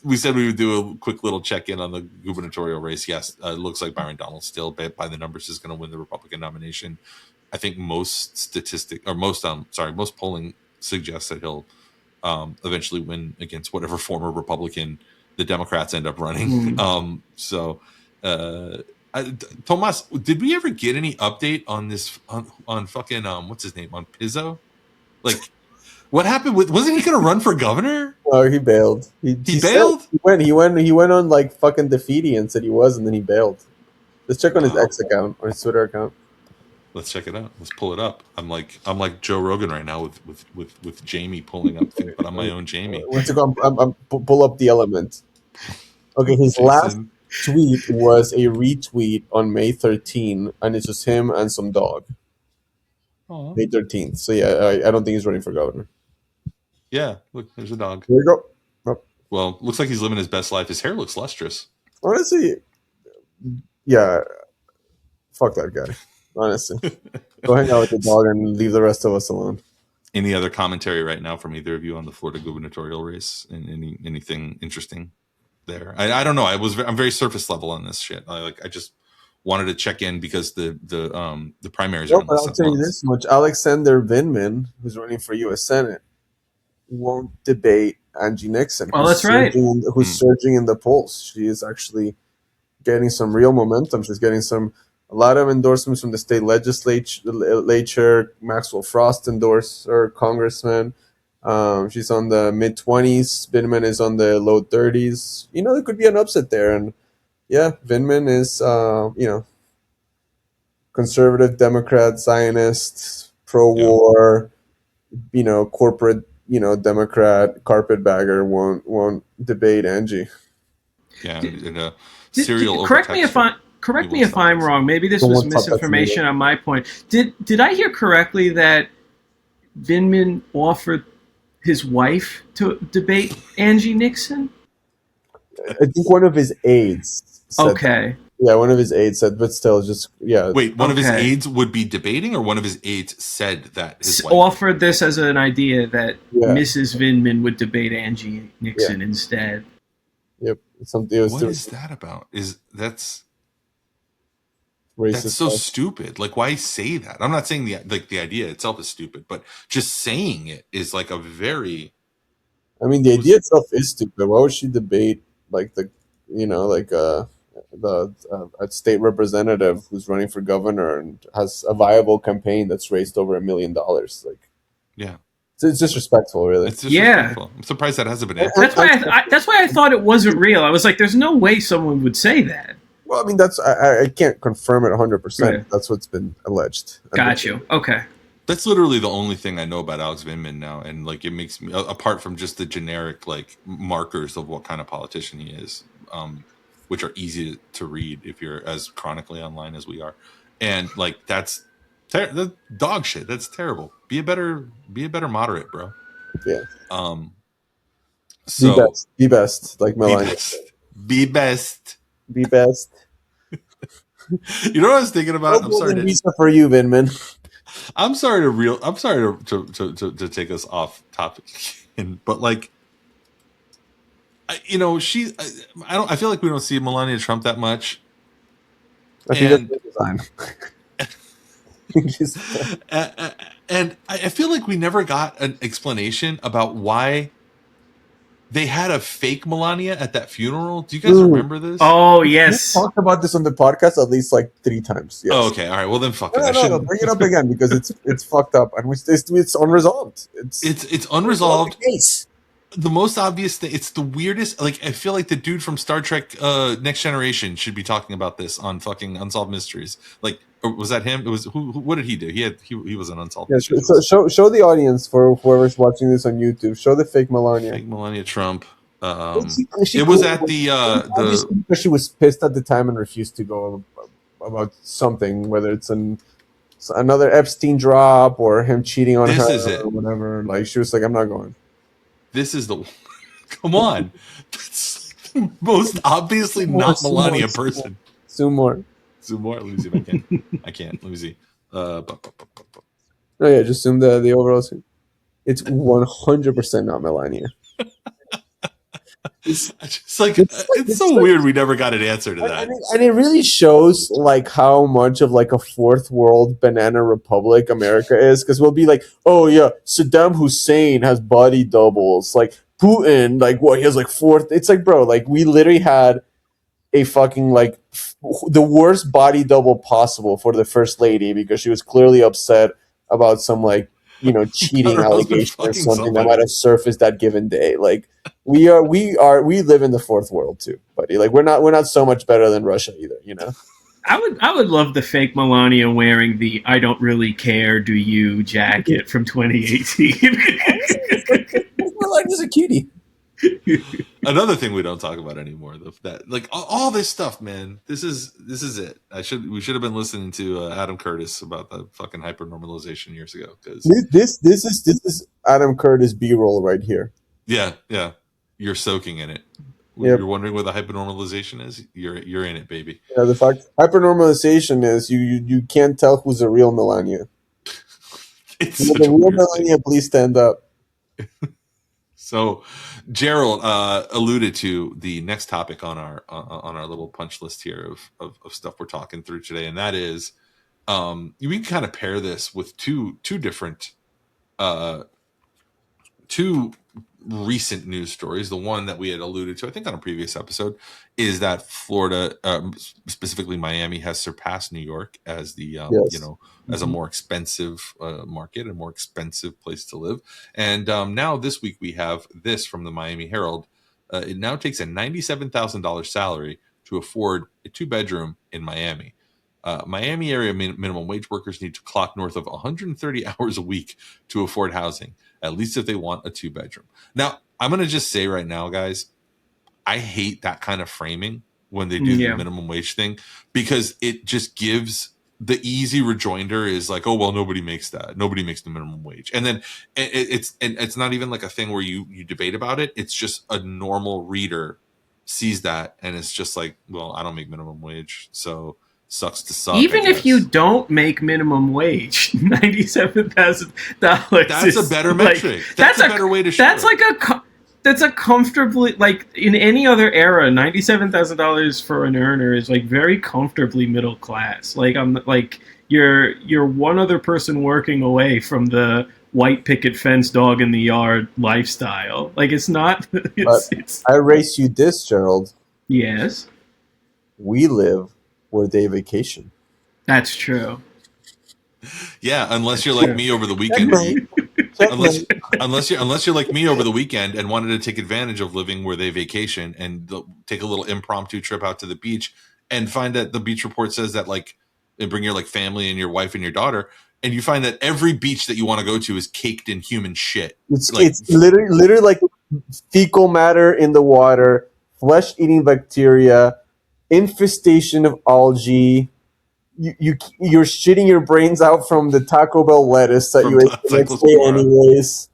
We said we would do a quick little check-in on the gubernatorial race. Yes, it looks like Byron Donalds still, by the numbers, is going to win the Republican nomination. I think most polling suggests that he'll eventually win against whatever former Republican the Democrats end up running. Tomas, did we ever get any update on this on fucking what's his name, on Pizzo? Like, what happened with? Wasn't he going to run for governor? Oh, he bailed. He bailed. He went on like fucking Defeaty and said he was, and then he bailed. Let's check on his X account or his Twitter account. Let's check it out. Let's pull it up. I'm like Joe Rogan right now with Jamie pulling up things, but I'm my own Jamie. I'm pull up the element. Okay, his last tweet was a retweet on May 13, and it's just him and some dog. Aww. May 13th. So yeah, I don't think he's running for governor. Yeah, look, there's a dog. There you go. Oh. Well, looks like he's living his best life. His hair looks lustrous. Honestly, yeah. Fuck that guy. Honestly, go hang out with the dog and leave the rest of us alone. Any other commentary right now from either of you on the Florida gubernatorial race? And anything interesting there? I don't know. I'm very surface level on this shit. I just wanted to check in because the primaries are in I'll tell you this much: Alexander Vindman, who's running for U.S. Senate, won't debate Angie Nixon. Oh, that's right. Who's surging in the polls? She is actually getting some real momentum. She's getting a lot of endorsements from the state legislature. Maxwell Frost endorsed her, congressman. She's on the mid-20s. Vindman is on the low 30s. There could be an upset there. And yeah, Vindman is, conservative Democrat, Zionist, pro-war, corporate, Democrat, carpetbagger won't debate Angie. Yeah, and serial. Correct me if correct me if I'm wrong. Maybe this was misinformation on my point. Did I hear correctly that Vindman offered his wife to debate Angie Nixon? I think one of his aides said okay. That. Yeah, one of his aides said, but still, just, yeah. Wait, one of his aides would be debating, or one of his aides said that his wife offered this as an idea that Mrs. Vindman would debate Angie Nixon instead. Yep. What is that about? That's so stupid. Like, why say that? I'm not saying the idea itself is stupid, but just saying it is like a very. I mean, the idea itself is stupid. Why would she debate like the a state representative who's running for governor and has a viable campaign that's raised over $1 million? Like, yeah, it's disrespectful, really. It's disrespectful. I'm surprised that hasn't been. That's why I thought it wasn't real. I was like, there's no way someone would say that. Well, I mean, I can't confirm it 100%. Right. That's what's been alleged. Got you. Okay. That's literally the only thing I know about Alex Vindman now, and like it makes me, apart from just the generic like markers of what kind of politician he is, which are easy to read if you're as chronically online as we are, and like that's dog shit. That's terrible. Be a better moderate, bro. Yeah. So be best, like Melania. Be best. Be best. You know what I was thinking about? I'm sorry. Visa for you, Vindman. I'm sorry to take us off topic, but like, I feel like we don't see Melania Trump that much. I think that's design. And I feel like we never got an explanation about why they had a fake Melania at that funeral. Do you guys remember this? Oh, yes. We talked about this on the podcast at least like 3 times. Yes. Oh, okay. All right. Well, then fuck it. No, bring it up again because it's fucked up and it's unresolved. It's unresolved. The most obvious thing. It's the weirdest. Like, I feel like the dude from Star Trek Next Generation should be talking about this on fucking Unsolved Mysteries. Like, or was that him? It was who? What did he do? He was an Unsolved Mysteries. So show the audience, for whoever's watching this on YouTube. Show the fake Melania. Fake Melania Trump. It was at the she was pissed at the time and refused to go about something, whether it's another Epstein drop or him cheating on her or whatever. Like, she was like, I'm not going. This is the come on. That's the most obviously not Melania person. Zoom more. Let me see if I can. I can't. Let me see. Oh yeah, just zoom the overall scene. It's 100% not Melania. It's so weird. We never got an answer to that. And it really shows like how much of like a fourth world banana republic America is, because we'll be like, oh yeah, Saddam Hussein has body doubles, like Putin, like what, he has like fourth. It's like, bro, like we literally had a fucking like the worst body double possible for the first lady because she was clearly upset about some like, cheating allegation or something that might have surfaced that given day. Like we live in the fourth world too, buddy. Like we're not so much better than Russia either, I would love the fake Melania wearing the "I don't really care, do you" jacket from 2018. Melania's a cutie. Another thing we don't talk about anymore, though, that like all this stuff, man. This is it. We should have been listening to Adam Curtis about the fucking hypernormalization years ago. Because this is Adam Curtis B-roll right here. Yeah. You're soaking in it. Yep. You're wondering what the hypernormalization is. You're in it, baby. Yeah, the fact hypernormalization is you can't tell who's a real Melania. The real Melania, please stand up. So, Gerald alluded to the next topic on our little punch list here of stuff we're talking through today, and that is we can kind of pair this with two different two recent news stories. The one that we had alluded to, I think, on a previous episode, is that Florida, specifically Miami, has surpassed New York as the as a more expensive market, a more expensive place to live. And now this week we have this from the Miami Herald. It now takes a $97,000 salary to afford a 2-bedroom in Miami. Miami area minimum wage workers need to clock north of 130 hours a week to afford housing, at least if they want a 2-bedroom. Now, I'm going to just say right now, guys, I hate that kind of framing when they do the Yeah. minimum wage thing, because it just gives the easy rejoinder is like, oh, well, nobody makes that. Nobody makes the minimum wage. And then it's not even like a thing where you debate about it. It's just a normal reader sees that and it's just like, well, I don't make minimum wage, so sucks to suck. Even if you don't make minimum wage, $97,000. That's a better metric. That's a better way to show that's it. like that's a comfortably, like, in any other era, $97,000 for an earner is like very comfortably middle class. Like, I'm like, you're one other person working away from the white picket fence dog in the yard lifestyle. Like, it's not. It's I race you this, Gerald. yes, We live where they vacation. that's true. Yeah, unless you're like me over the weekend. Unless you're like me over the weekend and wanted to take advantage of living where they vacation and take a little impromptu trip out to the beach and find that the beach report says that, like, and bring your like family and your wife and your daughter, and you find that every beach that you want to go to is caked in human shit. It's Like, literally like fecal matter in the water, flesh-eating bacteria, infestation of algae. You're shitting your brains out from the Taco Bell lettuce that From you ate the next day anyways.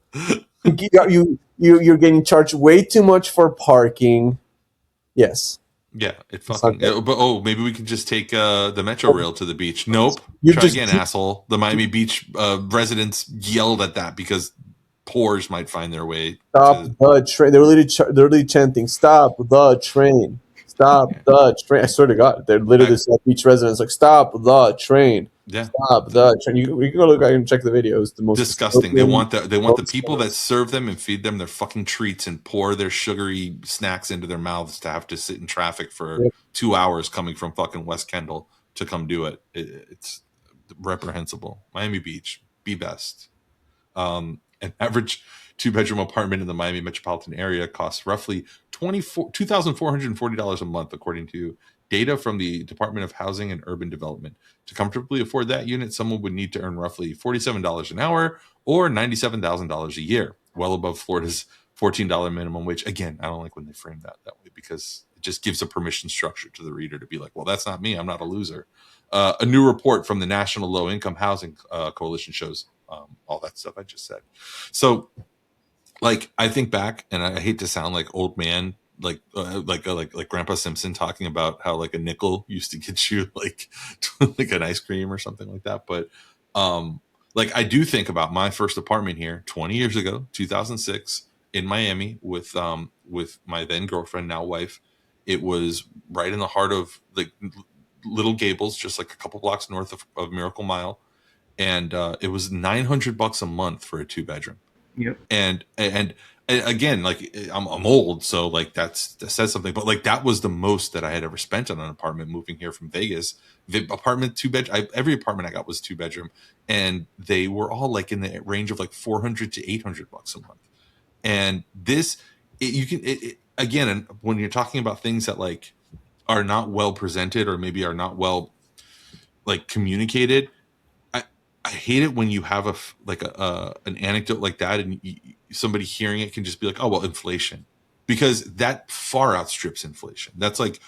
You're getting charged way too much for parking. Yes. yeah, it It's fucking. not But maybe we could just take the metro rail to the beach. Nope. You're Try just- again, asshole. The Miami Beach residents yelled at that because pores might find their way. Stop the train. They're literally chanting, "Stop the train! Stop the train!" I swear to God, they're literally the South Beach residents like, "Stop the train! Yeah. Stop the train!" You can go look and check the video. It's the most Disgusting. They want the most people that serve them and feed them their fucking treats and pour their sugary snacks into their mouths to have to sit in traffic for 2 hours coming from fucking West Kendall to come do it. It's reprehensible. Miami Beach, be best. An average 2-bedroom apartment in the Miami metropolitan area costs roughly $2,440 a month, according to data from the Department of Housing and Urban Development. To comfortably afford that unit, someone would need to earn roughly $47 an hour or $97,000 a year, well above Florida's $14 minimum wage. Again, I don't like when they frame that way because it just gives a permission structure to the reader to be like, well, that's not me. I'm not a loser. A new report from the National Low Income Housing Coalition shows all that stuff I just said. So, like, I think back, and I hate to sound like old man, like Grandpa Simpson talking about how like a nickel used to get you like like an ice cream or something like that. But like, I do think about my first apartment here 20 years ago, 2006, in Miami with my then girlfriend, now wife. It was right in the heart of like Little Gables, just like a couple blocks north of Miracle Mile. And it was $900 a month for a 2-bedroom. Yep. And again, like, I'm old, so like that says something. But like, that was the most that I had ever spent on an apartment moving here from Vegas. Apartment 2-bedroom. Every apartment I got was 2-bedroom, and they were all like in the range of like $400 to $800 a month. And this, again, and when you're talking about things that like are not well presented or maybe are not well like communicated. I hate it when you have an anecdote like that and somebody hearing it can just be like, oh, well, inflation, because that far outstrips inflation. That's like,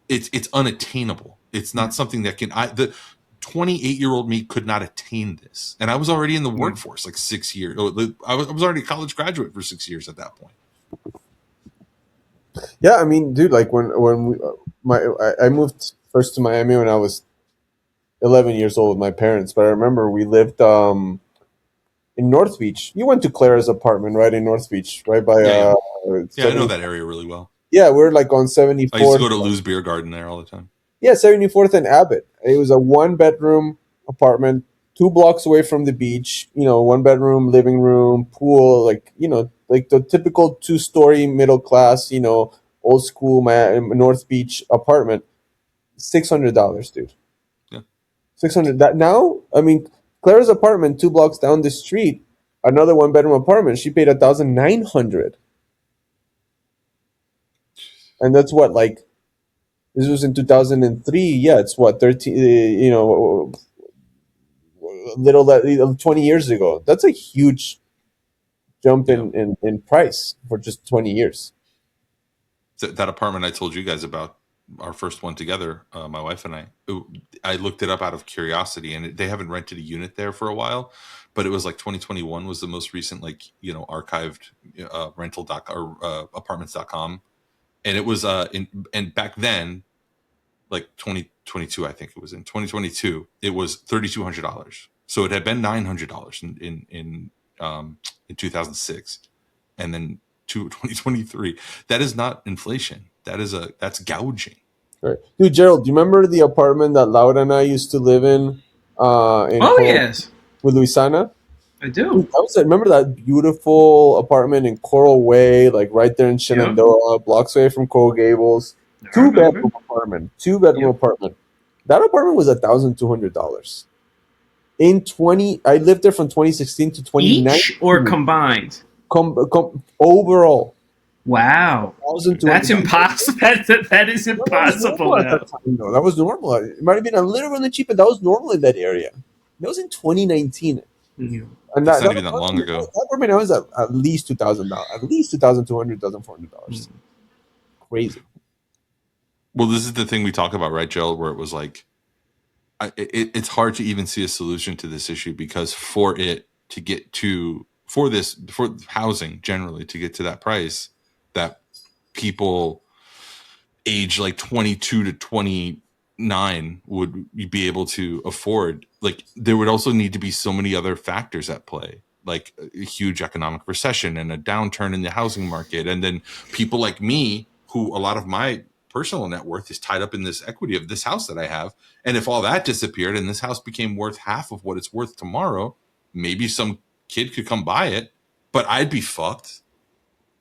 it's unattainable. It's not something that the 28-year-old me could not attain this. And I was already in the workforce like 6 years. I was already a college graduate for 6 years at that point. Yeah, I mean, dude, like when I moved first to Miami when I was 11 years old with my parents, but I remember we lived in North Beach. You went to Clara's apartment, right, in North Beach, right by Yeah, I know that area really well. Yeah, we're like on 74th. I used to go to Lou's Beer Garden there all the time. Yeah, 74th and Abbott. It was a 1-bedroom apartment, 2 blocks away from the beach. 1-bedroom, living room, pool, like like the typical 2-story middle class, old school North Beach apartment. $600, dude. Yeah. 600. That now, I mean, Clara's apartment 2 blocks down the street, another 1-bedroom apartment. She paid $1,900, and that's what, like, this was in 2003. Yeah, it's what 13. Little 20 years ago. That's a huge jump in price for just 20 years. That apartment I told you guys about our first one together, my wife and I looked it up out of curiosity, and they haven't rented a unit there for a while, but it was like 2021 was the most recent, like, archived rental or apartments.com. And it was and back then, like 2022, I think it was in 2022, it was $3,200. So it had been $900 in 2006, and then 2023. That is not inflation. That's gouging. Right. Dude, Gerald, do you remember the apartment that Laura and I used to live in? Yes, with Luisana? I do. Dude, remember that beautiful apartment in Coral Way, like right there in Shenandoah, blocks away from Coral Gables. Two-bedroom apartment. Apartment. That apartment was $1,200. I lived there from 2016 to 2019. Each or combined? Overall. Wow, that's impossible. That is impossible. That was normal. It might have been a little really cheap, but that was normal in that area. That was in 2019. Mm-hmm. And that's not even that long ago. That apartment was at least $2,000, at least $2,200, $2,400. Crazy. Well, this is the thing we talk about, right, Gerald? Where it was like, it's hard to even see a solution to this issue, because for housing generally to get to that price, that people age like 22 to 29 would be able to afford, like, there would also need to be so many other factors at play, like a huge economic recession and a downturn in the housing market. And then people like me, who a lot of my personal net worth is tied up in this equity of this house that I have. And if all that disappeared and this house became worth half of what it's worth tomorrow, maybe some kid could come buy it, but I'd be fucked.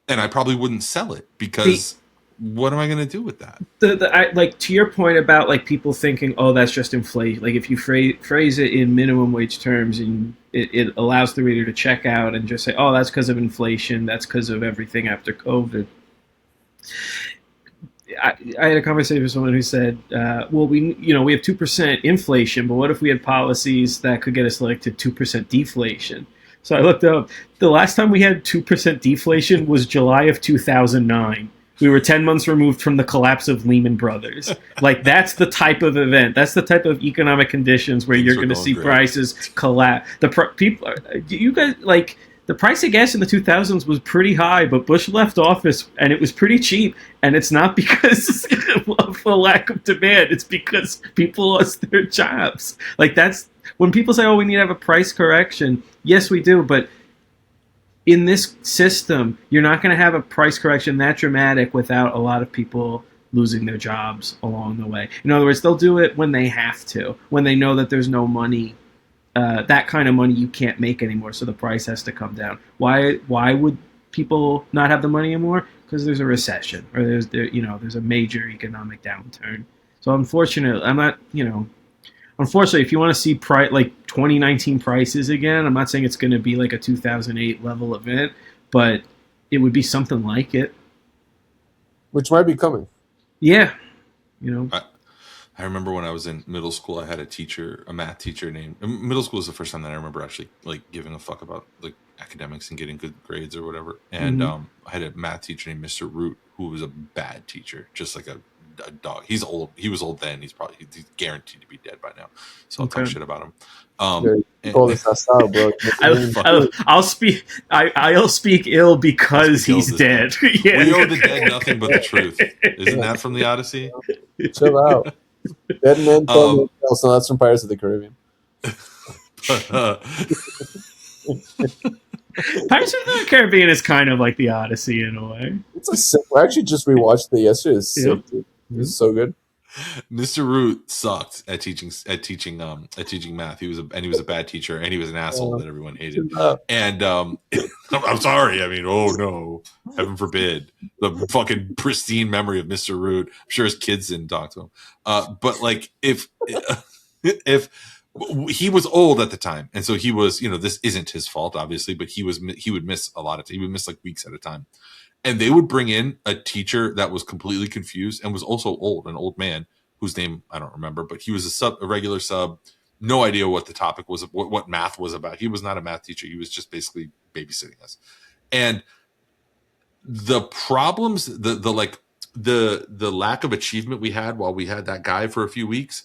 And I probably wouldn't sell it, because what am I going to do with that? Like, to your point about like people thinking, oh, that's just inflation. Like, if you phrase it in minimum wage terms, and it allows the reader to check out and just say, oh, that's because of inflation. That's because of everything after COVID. I had a conversation with someone who said, well, we have 2% inflation, but what if we had policies that could get us like to 2% deflation? So I looked up. The last time we had 2% deflation was July of 2009. We were 10 months removed from the collapse of Lehman Brothers. Like, that's the type of event. That's the type of economic conditions where you're going to see prices collapse. You guys, like, the price of gas in the 2000s was pretty high, but Bush left office and it was pretty cheap. And it's not because of a lack of demand. It's because people lost their jobs. Like, that's when people say, oh, we need to have a price correction. Yes, we do. But in this system, you're not going to have a price correction that dramatic without a lot of people losing their jobs along the way. In other words, they'll do it when they have to, when they know that there's no money. That kind of money you can't make anymore, so the price has to come down. Why would people not have the money anymore? Because there's a recession, or there's a major economic downturn. So unfortunately, if you want to see like 2019 prices again, I'm not saying it's going to be like a 2008 level event, but it would be something like it, which might be coming. Yeah, I remember when I was in middle school, I had a math teacher middle school was the first time that I remember actually like giving a fuck about like academics and getting good grades or whatever. And I had a math teacher named Mr. Root, who was a bad teacher, just like a dog. He's old. He was old then. He's guaranteed to be dead by now. So I'll talk shit about him. I'll speak ill because he's dead. Yeah. We owe the dead nothing but the truth. Isn't that from the Odyssey? Chill out. Dead men tell me so that's from Pirates of the Caribbean. Pirates of the Caribbean is kind of like the Odyssey in a way. I actually just rewatched it yesterday. It's sick, dude. It's so good. Mr. Root sucked at teaching math. He was a bad teacher, and he was an asshole that everyone hated. And I'm sorry. I mean, oh no, heaven forbid, the fucking pristine memory of Mr. Root. I'm sure his kids didn't talk to him. But like, if he was old at the time, and so he was, this isn't his fault, obviously, but he would miss a lot of time. He would miss like weeks at a time. And they would bring in a teacher that was completely confused and was also old, an old man whose name I don't remember, but he was a regular sub. No idea what the topic was, what math was about. He was not a math teacher. He was just basically babysitting us. And the problems, the like the lack of achievement we had while we had that guy for a few weeks,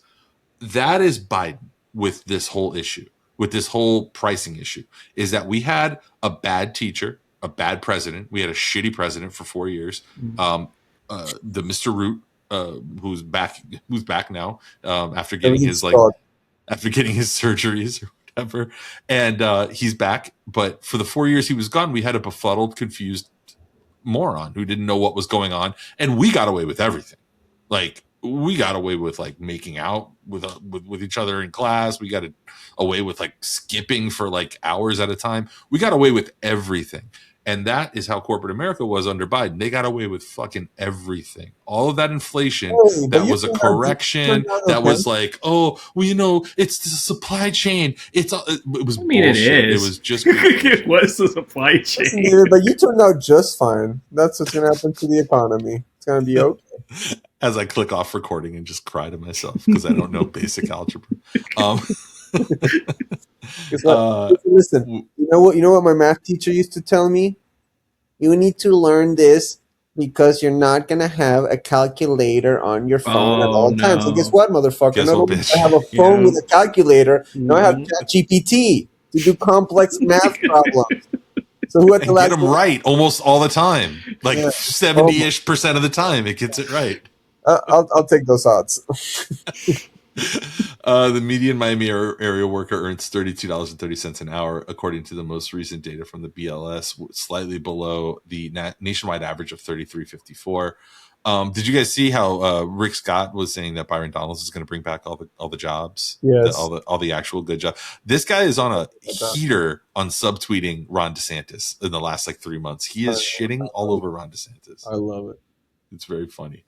that is Biden with this whole issue, with this whole pricing issue, is that we had a bad teacher, a bad president. We had a shitty president for 4 years. The Mr. Root, who's back now after getting his surgeries or whatever, and he's back. But for the 4 years he was gone, we had a befuddled, confused moron who didn't know what was going on, and we got away with everything. Like, we got away with like making out with each other in class. We got away with like skipping for like hours at a time. We got away with everything. And that is how corporate America was under Biden. They got away with fucking everything. All of that inflation, that was a correction. That was like, oh, well, you know, it's the supply chain. It was bullshit. It is. It was just it was the supply chain. But you turned out just fine. That's what's going to happen to the economy. It's going to be okay. As I click off recording and just cry to myself because I don't know basic algebra. Listen, you know what my math teacher used to tell me? You need to learn this because you're not going to have a calculator on your phone at all times. So guess what, motherfucker? Not only do I have a phone with a calculator, now I have ChatGPT to do complex math problems. So who had the last get them right almost all the time, like 70-ish% of the time, it gets it right. I'll take those odds. The median Miami area worker earns $32.30 an hour, according to the most recent data from the BLS, slightly below the nationwide average of $33.54. Did you guys see how Rick Scott was saying that Byron Donalds is going to bring back all the jobs? Yes. all the actual good jobs. This guy is on a heater on subtweeting Ron DeSantis in the last like 3 months. He is shitting all over Ron DeSantis. I love it. It's very funny.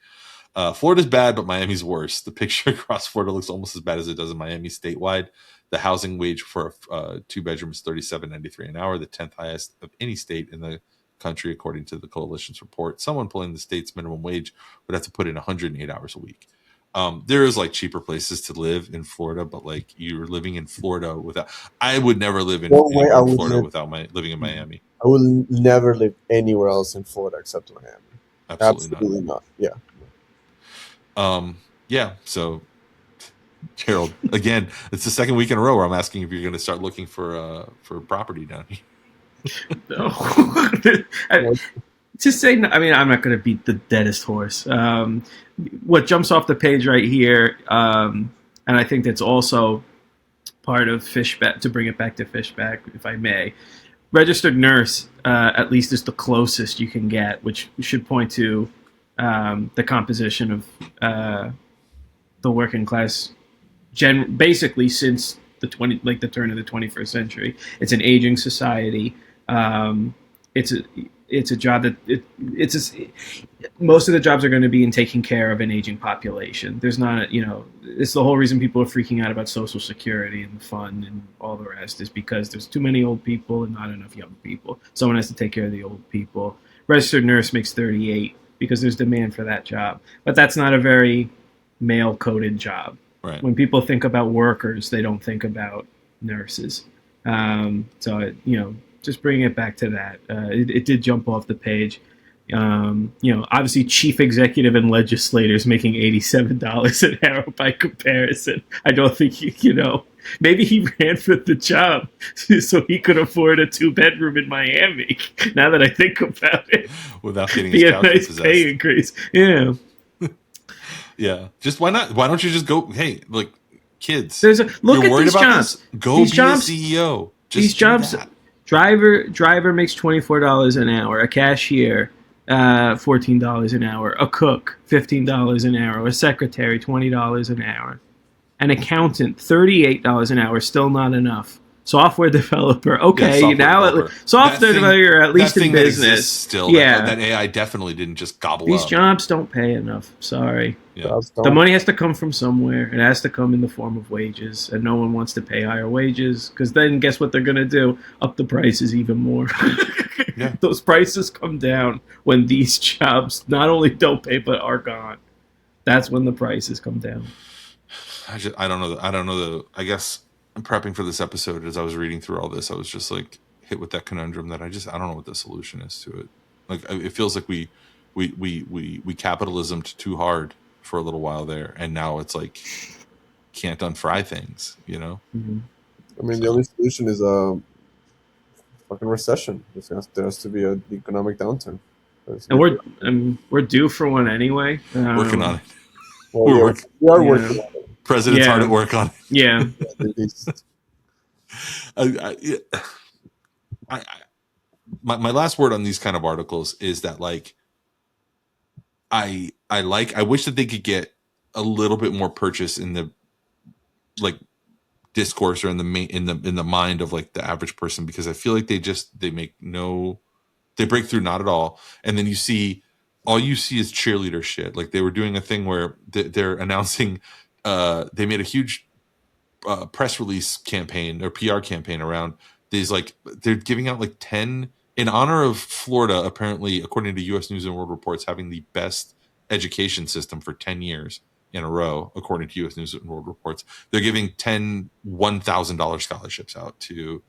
Florida's bad, but Miami's worse. The picture across Florida looks almost as bad as it does in Miami statewide. The housing wage for a 2-bedroom is $37.93 an hour, the 10th highest of any state in the country, according to the coalition's report. Someone pulling the state's minimum wage would have to put in 108 hours a week. There is like cheaper places to live in Florida, but like you're living in Florida without. I would never live in Florida without living in Miami. I will never live anywhere else in Florida except Miami. Absolutely not. Yeah. Yeah. So, Gerald, again, it's the second week in a row where I'm asking if you're going to start looking for property down here. Just saying. I mean, I'm not going to beat the deadest horse. What jumps off the page right here, and I think that's also part of Fishback, to bring it back to Fishback, if I may. Registered nurse, at least, is the closest you can get, which should point to the composition of the working class, basically since the turn of the 21st century. It's an aging society. It's a job that most of the jobs are going to be in taking care of an aging population. There's not, it's the whole reason people are freaking out about Social Security and the fund and all the rest, is because there's too many old people and not enough young people. Someone has to take care of the old people. Registered nurse makes $38 because there's demand for that job, but that's not a very male-coded job. Right. When people think about workers, they don't think about nurses. Just bringing it back to that. It did jump off the page. Obviously chief executive and legislators making $87 an hour by comparison. I don't think maybe he ran for the job so he could afford a 2-bedroom in Miami. Now that I think about it, without getting his couch nice possessed. Pay increase. Yeah. Yeah. Just why not? Why don't you just go? Hey, like kids, Look you're at worried these about jobs. this? Go these be jobs, a CEO. Just these jobs. Driver makes $24 an hour. A cashier, $14 an hour. A cook, $15 an hour. A secretary, $20 an hour. An accountant, $38 an hour. Still not enough. Software developer, okay. Software developer, at least in business. Still, that AI definitely didn't just gobble These up. jobs don't pay enough. Sorry. Yeah. The money has to come from somewhere. It has to come in the form of wages, and no one wants to pay higher wages, because then guess what they're going to do? Up the prices even more. Yeah. Those prices come down when these jobs not only don't pay but are gone. That's when the prices come down. I don't know. I guess I'm prepping for this episode. As I was reading through all this, I was just like hit with that conundrum that I don't know what the solution is to it. Like, it feels like we we capitalismed too hard for a little while there, and now it's like can't unfry things, you know. Mm-hmm. I mean, the only solution is a fucking recession. There has to be an economic downturn. And we're due for one anyway. Working on it. Well, We're we working. are working on it. President's hard at work on it. Yeah. My last word on these kind of articles is that like I wish that they could get a little bit more purchase in the like discourse or in the mind of like the average person, because I feel like they break through not at all, and then all you see is cheerleader shit. Like they were doing a thing where they're announcing they made a huge press release campaign or PR campaign around these, like they're giving out like 10 in honor of Florida, apparently according to US News and World Reports, having the best education system for 10 years in a row, according to US News and World Reports. They're giving 10 $1,000 scholarships out to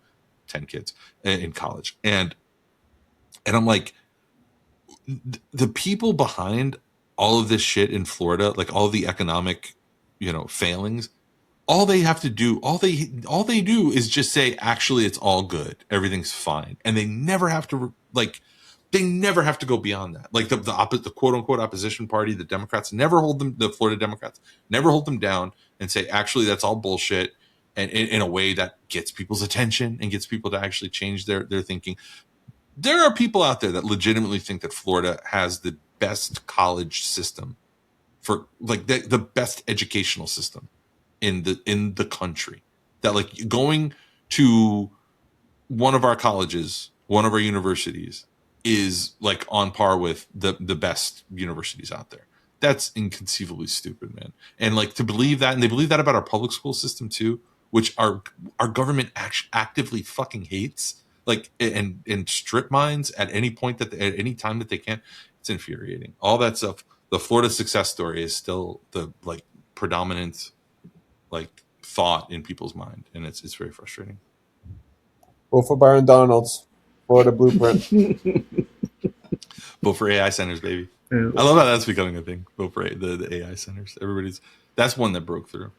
10 kids in college. And I'm like, the people behind all of this shit in Florida, like all of the economic, failings, all they do is just say, actually, it's all good. Everything's fine. And they never have to go beyond that. Like the quote unquote opposition party, the Democrats the Florida Democrats never hold them down and say, actually, that's all bullshit. And in a way that gets people's attention and gets people to actually change their thinking. There are people out there that legitimately think that Florida has the best college system for like the best educational system in the country, that like going to one of our colleges, one of our universities is like on par with the best universities out there. That's inconceivably stupid, man. And like to believe that, and they believe that about our public school system too, which our government actively fucking hates, like and strip mines at any point at any time that they can. It's infuriating. All that stuff. The Florida success story is still the like predominant like thought in people's mind, and it's very frustrating. Vote for Byron Donalds. Florida blueprint. Vote for AI centers, baby. I love how that's becoming a thing. Vote for the AI centers. That's one that broke through.